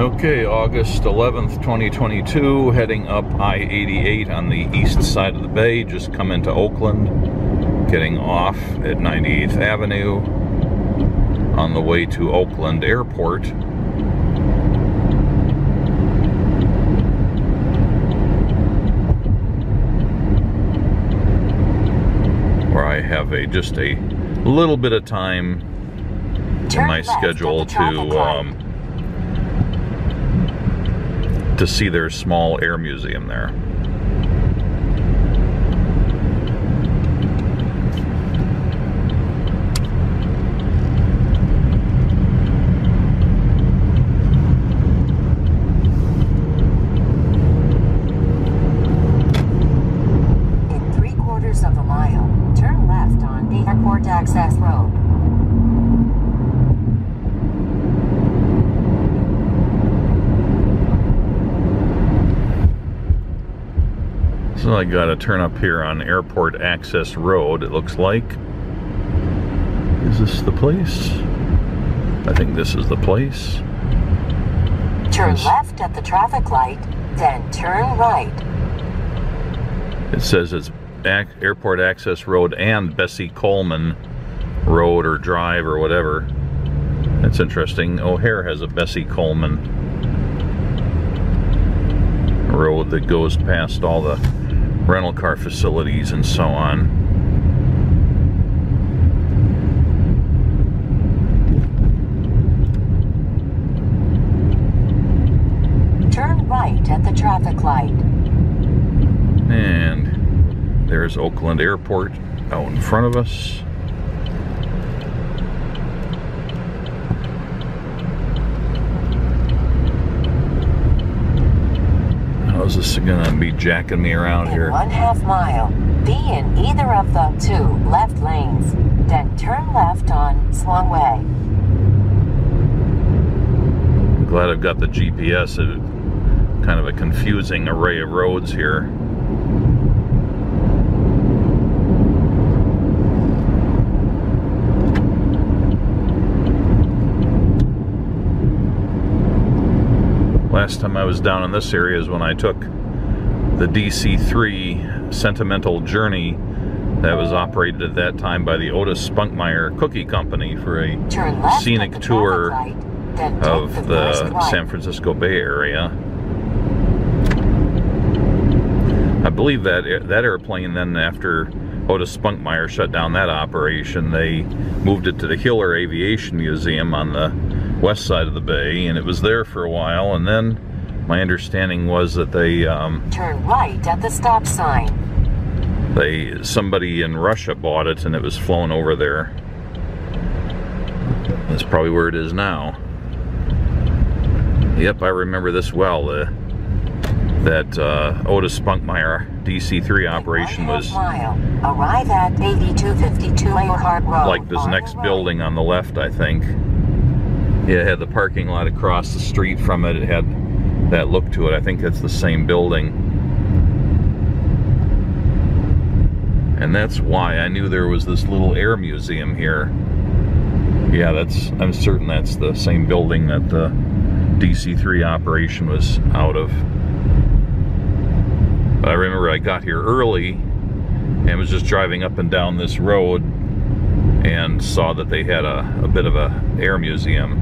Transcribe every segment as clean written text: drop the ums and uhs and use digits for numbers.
Okay, August 11th, 2022, heading up I-88 on the east side of the bay, just come into Oakland, getting off at 98th Avenue on the way to Oakland Airport. Where I have just a little bit of time in my schedule to see their small air museum there. In 3/4 of a mile, turn left on the airport access road. So I gotta turn up here on Airport Access Road, it looks like. Is this the place? I think this is the place. Turn left at the traffic light, then turn right. It says it's Airport Access Road and Bessie Coleman Road or Drive or whatever. That's interesting. O'Hare has a Bessie Coleman road that goes past all the rental car facilities and so on. Turn right at the traffic light. And there's Oakland Airport out in front of us. How's this gonna be jacking me around here? 1/2 mile, be in either of the 2 left lanes, then turn left on Swangway. I'm glad I've got the GPS. Kind of a confusing array of roads here. Last time I was down in this area is when I took the DC-3 Sentimental Journey that was operated at that time by the Otis Spunkmeyer Cookie Company for a scenic tour of the San Francisco Bay Area. I believe that airplane then, after Otis Spunkmeyer shut down that operation, they moved it to the Hiller Aviation Museum on the west side of the bay, and it was there for a while, and then my understanding was that they turn right at the stop sign. Somebody in Russia bought it and it was flown over there. That's probably where it is now. Yep, I remember this well. That Otis Spunkmeyer DC-3 operation was arrive at 8252 Earhart Road, like this next building on the left, I think. Yeah, it had the parking lot across the street from it. It had that look to it. I think that's the same building. And that's why I knew there was this little air museum here. Yeah, I'm certain that's the same building that the DC-3 operation was out of. But I remember I got here early and was just driving up and down this road and saw that they had a bit of a air museum.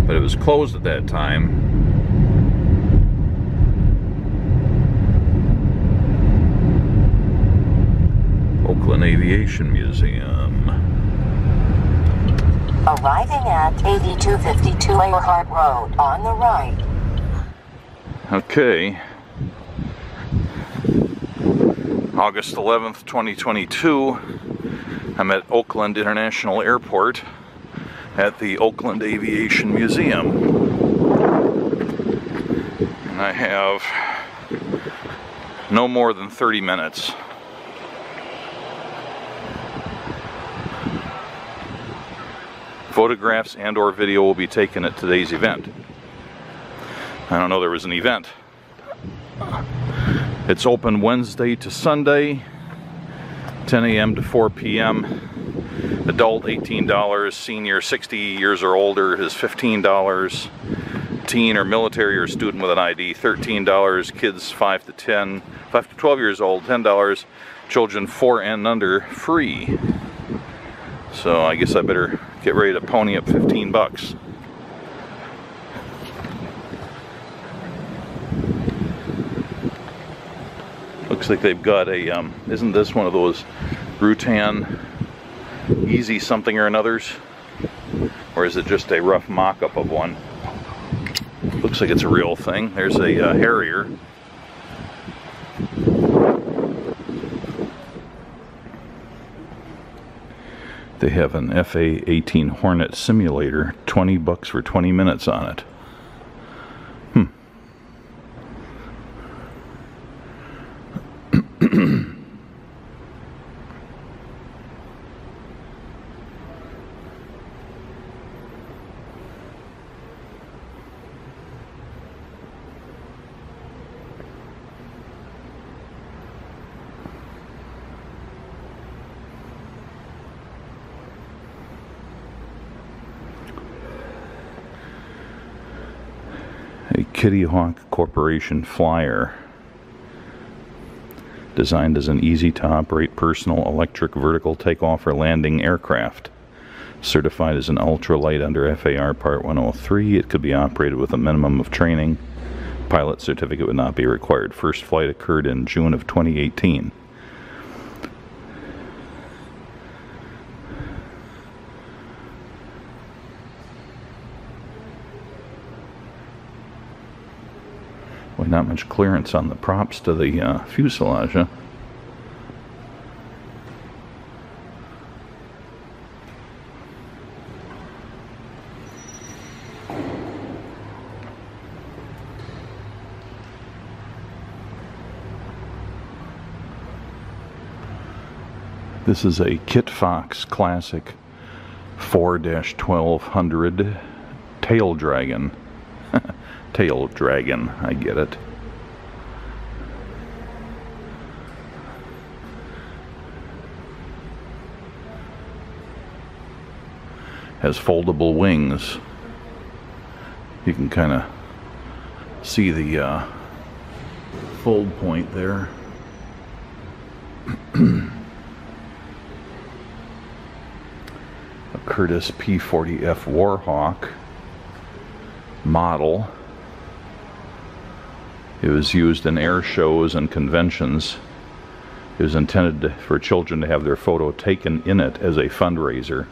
But it was closed at that time. Oakland Aviation Museum. Arriving at 8252 Earhart Road on the right. Okay. August 11th, 2022. I'm at Oakland International Airport at the Oakland Aviation Museum. And I have no more than 30 minutes. Photographs and or video will be taken at today's event. I don't know there was an event. It's open Wednesday to Sunday, 10 a.m. to 4 p.m. Adult $18, senior 60 years or older is $15. teen or military or student with an ID, $13. Kids 5 to 12 years old, $10. Children 4 and under, free. So I guess I better get ready to pony up 15 bucks. Looks like they've got a, isn't this one of those Rutan Easy something or another's? Or is it just a rough mock-up of one? Looks like it's a real thing. There's a Harrier. They have an FA-18 Hornet simulator, 20 bucks for 20 minutes on it. A Cutaway Corporation flyer, designed as an easy-to-operate personal electric vertical takeoff or landing aircraft. Certified as an ultralight under FAR Part 103, it could be operated with a minimum of training. Pilot certificate would not be required. First flight occurred in June of 2018. Well, not much clearance on the props to the fuselage, huh? This is a Kit Fox Classic 4-1200 Tail Dragon. Tail Dragon, I get it. Has foldable wings. You can kind of see the fold point there. A Curtiss P-40F Warhawk model. It was used in air shows and conventions. It was intended for children to have their photo taken in it as a fundraiser.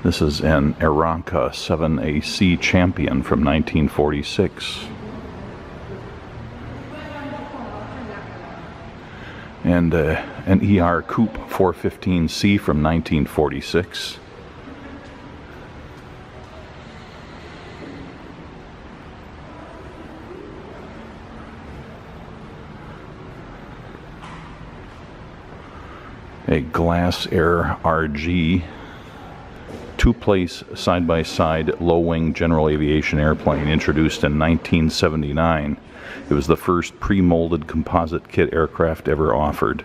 This is an Aranca 7AC Champion from 1946. And an ER Coupe 415C from 1946. A Glass Air RG two-place side-by-side low-wing general aviation airplane introduced in 1979. It was the first pre-molded composite kit aircraft ever offered.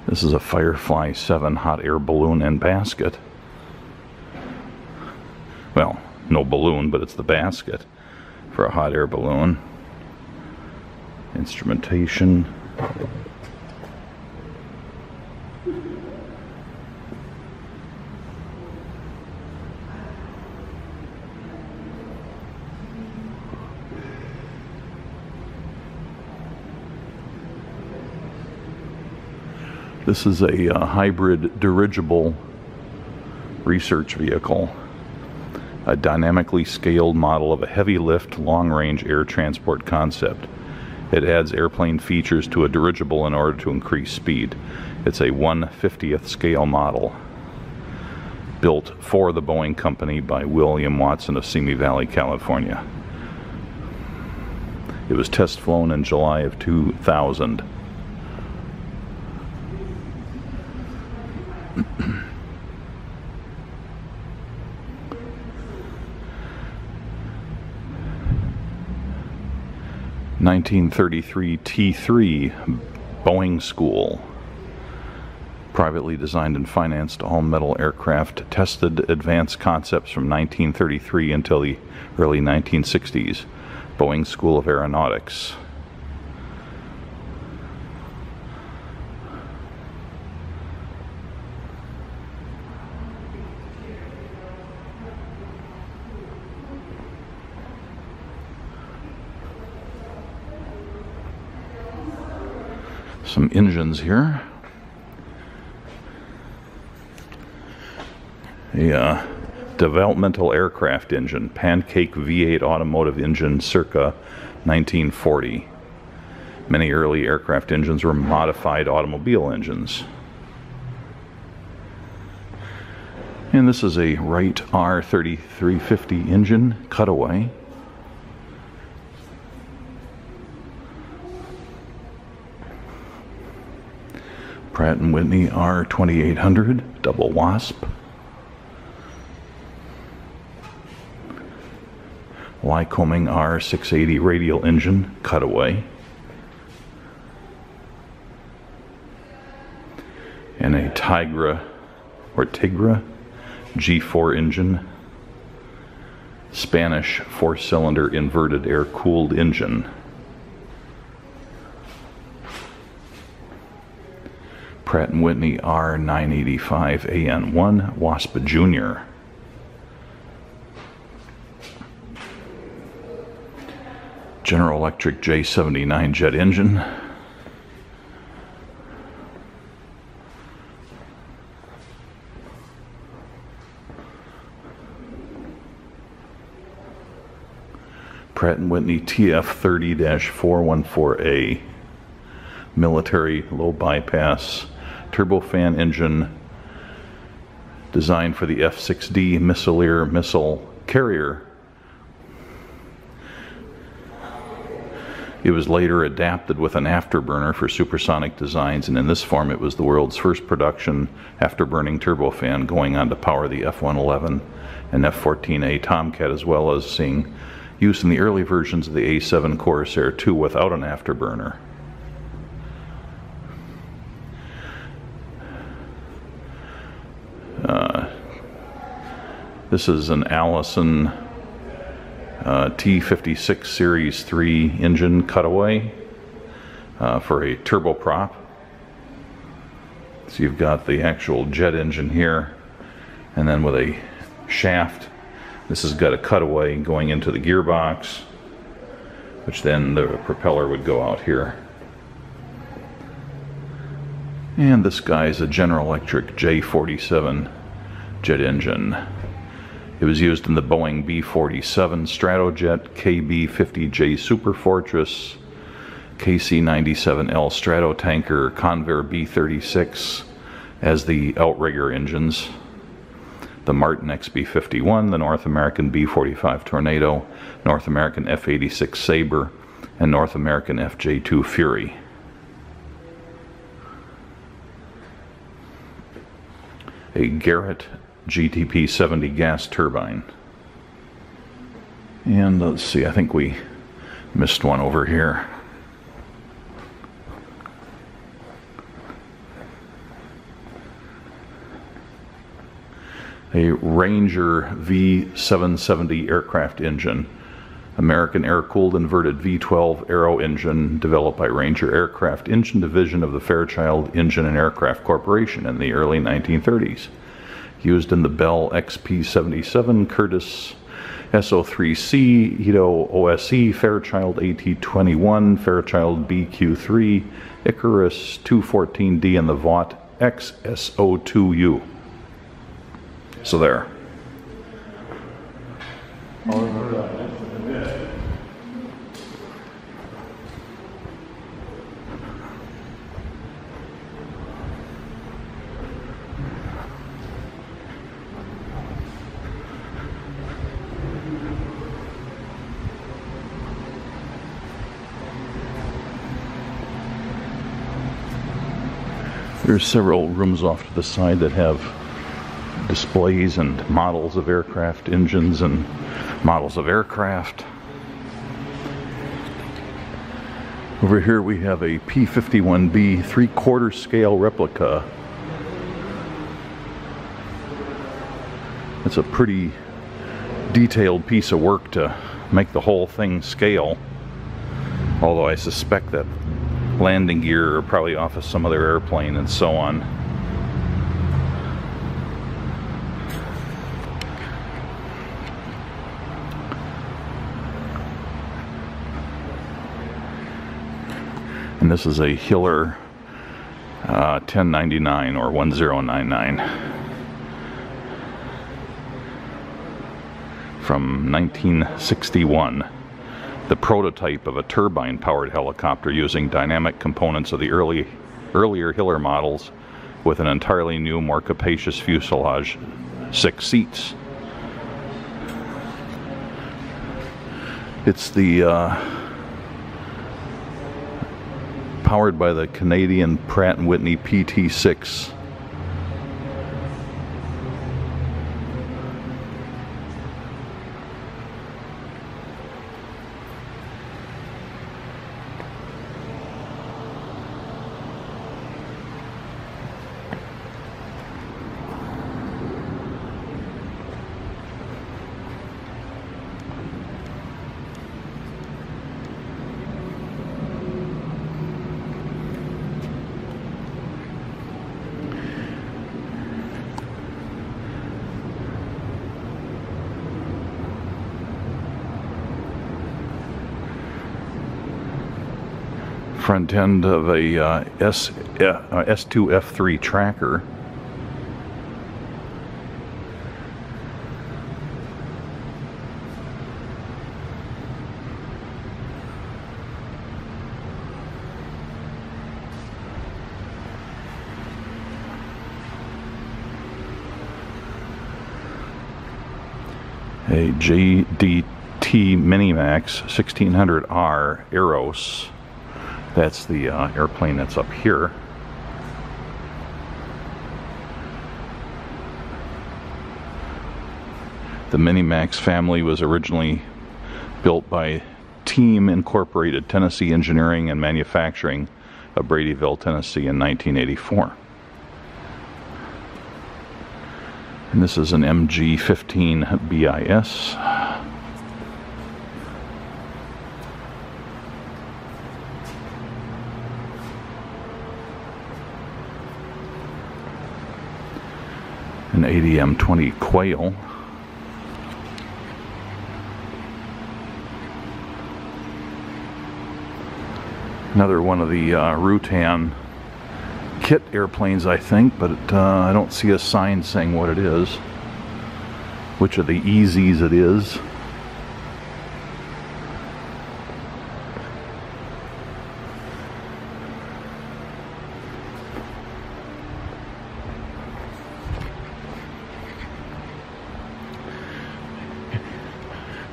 This is a Firefly 7 hot air balloon and basket. Well, no balloon, but it's the basket for a hot air balloon. Instrumentation. This is a hybrid dirigible research vehicle, a dynamically scaled model of a heavy lift, long-range air transport concept. It adds airplane features to a dirigible in order to increase speed. It's a 1/50th scale model, built for the Boeing Company by William Watson of Simi Valley, California. It was test flown in July of 2000. (1933) T3 Boeing School. Privately designed and financed all-metal aircraft, tested advanced concepts from 1933 until the early 1960s. Boeing School of Aeronautics. Some engines here. A developmental aircraft engine, Pancake V8 automotive engine circa 1940. Many early aircraft engines were modified automobile engines. And this is a Wright R3350 engine, Cutaway. Pratt & Whitney R2800 double wasp. Lycoming R680 radial engine, Cutaway. And a Tigra G4 engine, Spanish 4-cylinder inverted air-cooled engine. Pratt & Whitney R985AN1 Wasp Jr. General Electric J79 jet engine. Pratt & Whitney TF30-414A military low bypass turbofan engine designed for the F-6D Missileer missile carrier. It was later adapted with an afterburner for supersonic designs, and in this form it was the world's first production afterburning turbofan, going on to power the F-111 and F-14A Tomcat, as well as seeing use in the early versions of the A-7 Corsair II without an afterburner. This is an Allison T56 Series 3 engine Cutaway for a turboprop. So you've got the actual jet engine here, and then with a shaft. This has got a cutaway going into the gearbox, which then the propeller would go out here. And this guy's a General Electric J47 jet engine. It was used in the Boeing B-47 Stratojet, KB-50J Superfortress, KC-97L Stratotanker, Convair B-36 as the outrigger engines, the Martin XB-51, the North American B-45 Tornado, North American F-86 Sabre, and North American FJ-2 Fury. A Garrett GTP-70 gas turbine. And let's see, I think we missed one over here. A Ranger V770 aircraft engine, American air-cooled inverted V12 aero engine developed by Ranger Aircraft Engine Division of the Fairchild Engine and Aircraft Corporation in the early 1930s. Used in the Bell XP-77, Curtiss SO3C, Ito OSE, Fairchild AT-21, Fairchild BQ-3, Icarus 214D, and the Vought XSO2U. So there. There's several rooms off to the side that have displays and models of aircraft, engines and models of aircraft. Over here we have a P-51B 3/4 scale replica. It's a pretty detailed piece of work to make the whole thing scale, although I suspect that landing gear are probably off of some other airplane and so on. And this is a Hiller 1099 or 1099 from 1961. The prototype of a turbine-powered helicopter using dynamic components of the earlier Hiller models with an entirely new, more capacious fuselage, 6 seats. It's the powered by the Canadian Pratt & Whitney PT-6. Front end of a S2F3 tracker. A JDT Minimax 1600R Eros. That's the airplane that's up here. The Minimax family was originally built by Team Incorporated Tennessee Engineering and Manufacturing of Bradyville, Tennessee in 1984. And this is an MG-15 BIS. An ADM-20 Quail. Another one of the Rutan kit airplanes, I think, but I don't see a sign saying what it is, which of the EZs it is.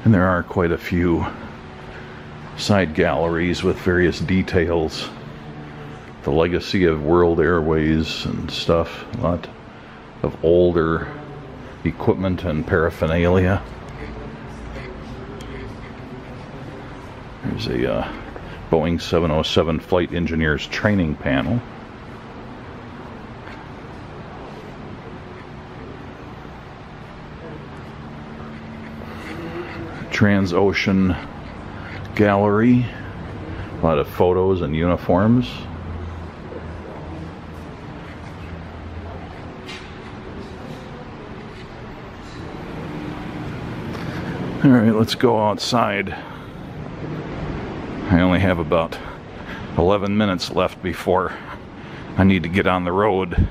And there are quite a few side galleries with various details. The legacy of World Airways and stuff. A lot of older equipment and paraphernalia. There's a Boeing 707 Flight Engineers training panel. Transocean gallery, a lot of photos and uniforms. All right, let's go outside. I only have about 11 minutes left before I need to get on the road.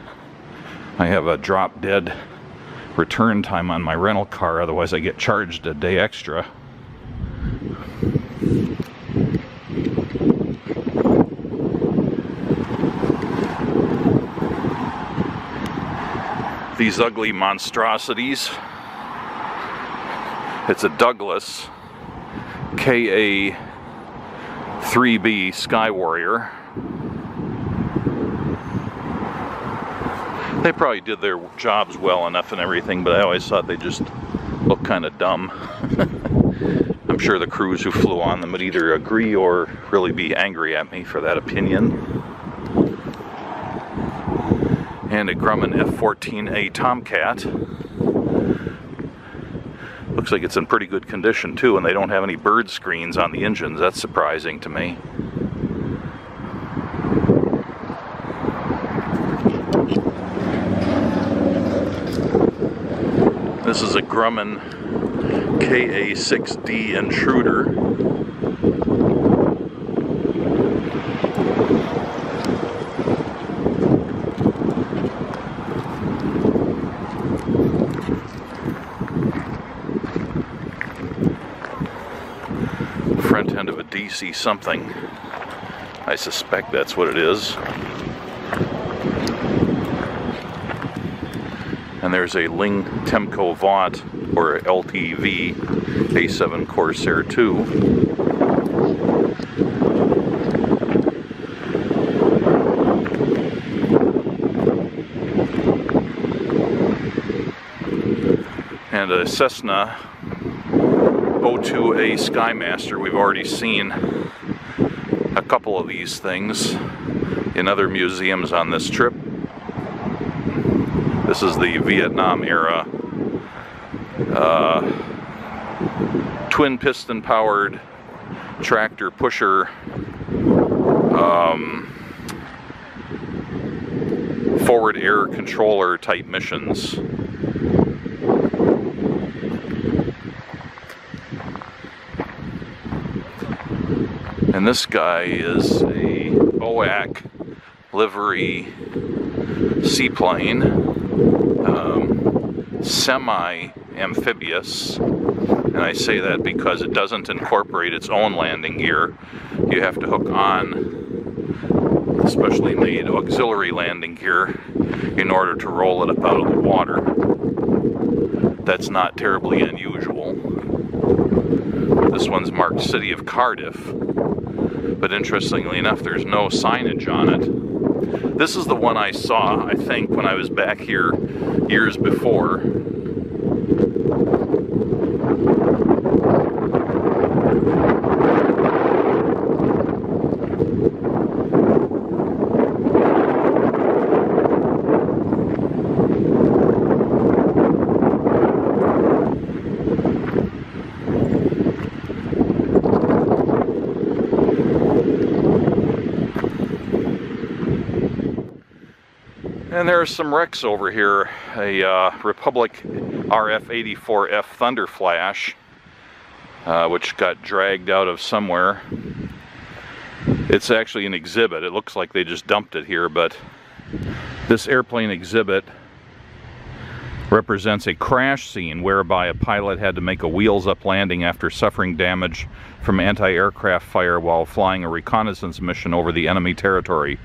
I have a drop dead return time on my rental car, otherwise I get charged a day extra. These ugly monstrosities. It's a Douglas KA-3B Sky Warrior. They probably did their jobs well enough and everything, but I always thought they just looked kind of dumb. I'm sure the crews who flew on them would either agree or really be angry at me for that opinion. And a Grumman F-14A Tomcat. Looks like it's in pretty good condition too, and they don't have any bird screens on the engines. That's surprising to me. This is a Grumman KA-6D Intruder. Front end of a DC something. I suspect that's what it is. And there's a Ling Temco Vought, or LTV, A7 Corsair 2. And a Cessna 02A Skymaster. We've already seen a couple of these things in other museums on this trip. This is the Vietnam era twin piston powered tractor pusher forward air controller type missions. And this guy is a BOAC livery seaplane. Semi-amphibious, and I say that because it doesn't incorporate its own landing gear. You have to hook on specially made auxiliary landing gear in order to roll it up out of the water. That's not terribly unusual. This one's marked City of Cardiff, but interestingly enough, there's no signage on it. This is the one I saw, I think, when I was back here years before. And there's some wrecks over here. A Republic RF-84F Thunder Flash, which got dragged out of somewhere. It's actually an exhibit. It looks like they just dumped it here, but this airplane exhibit represents a crash scene whereby a pilot had to make a wheels-up landing after suffering damage from anti-aircraft fire while flying a reconnaissance mission over the enemy territory.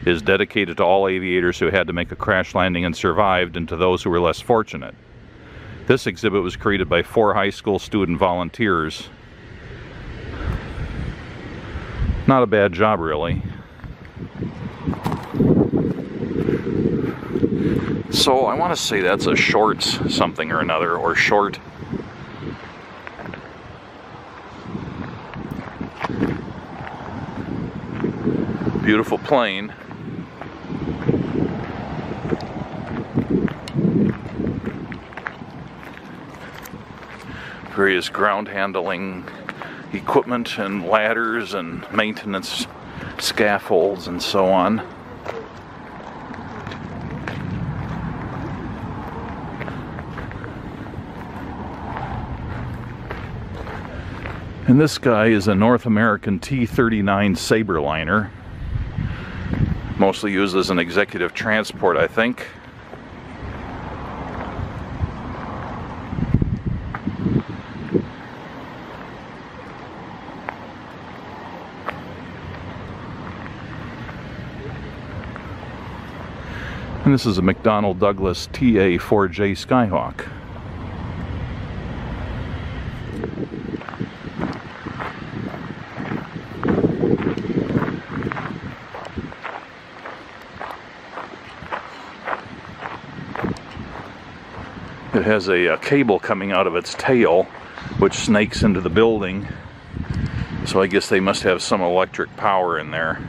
It is dedicated to all aviators who had to make a crash landing and survived, and to those who were less fortunate. This exhibit was created by 4 high school student volunteers. Not a bad job, really. So I want to say that's a Shorts something or another, or Short. Beautiful plane. Various ground handling equipment and ladders and maintenance scaffolds and so on. And this guy is a North American T-39 Saberliner. Mostly used as an executive transport, I think. And this is a McDonnell Douglas TA-4J Skyhawk. It has a cable coming out of its tail, which snakes into the building. So I guess they must have some electric power in there.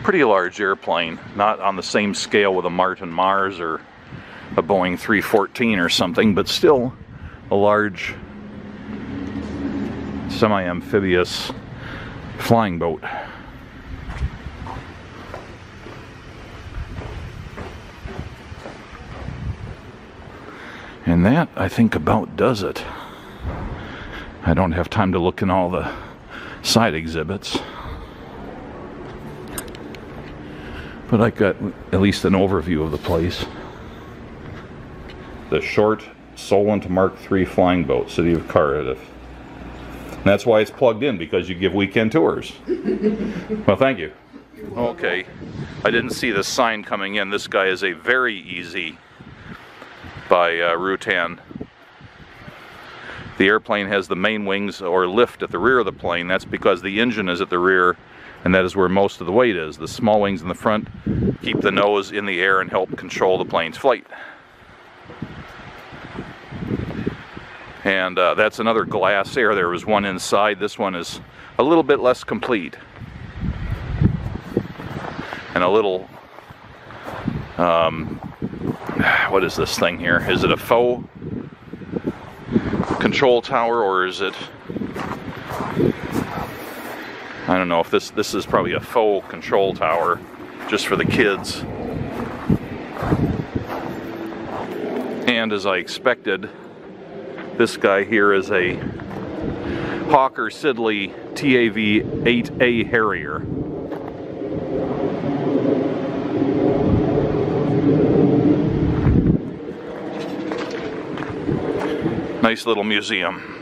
Pretty large airplane, not on the same scale with a Martin Mars or a Boeing 314 or something, but still a large semi-amphibious flying boat. And that, I think, about does it. I don't have time to look in all the side exhibits. But I got at least an overview of the place. The short Solent Mark III flying boat, City of Cardiff. And that's why it's plugged in, because you give weekend tours. Well, thank you. Okay, I didn't see the sign coming in. This guy is a Very Easy by Rutan. The airplane has the main wings or lift at the rear of the plane. That's because the engine is at the rear, and that is where most of the weight is. The small wings in the front keep the nose in the air and help control the plane's flight. And that's another glass air. There was one inside. This one is a little bit less complete. And a little, what is this thing here? Is it a faux control tower, or is it, I don't know if this is probably a faux control tower just for the kids. And as I expected, this guy here is a Hawker Siddeley TAV-8A Harrier. Nice little museum.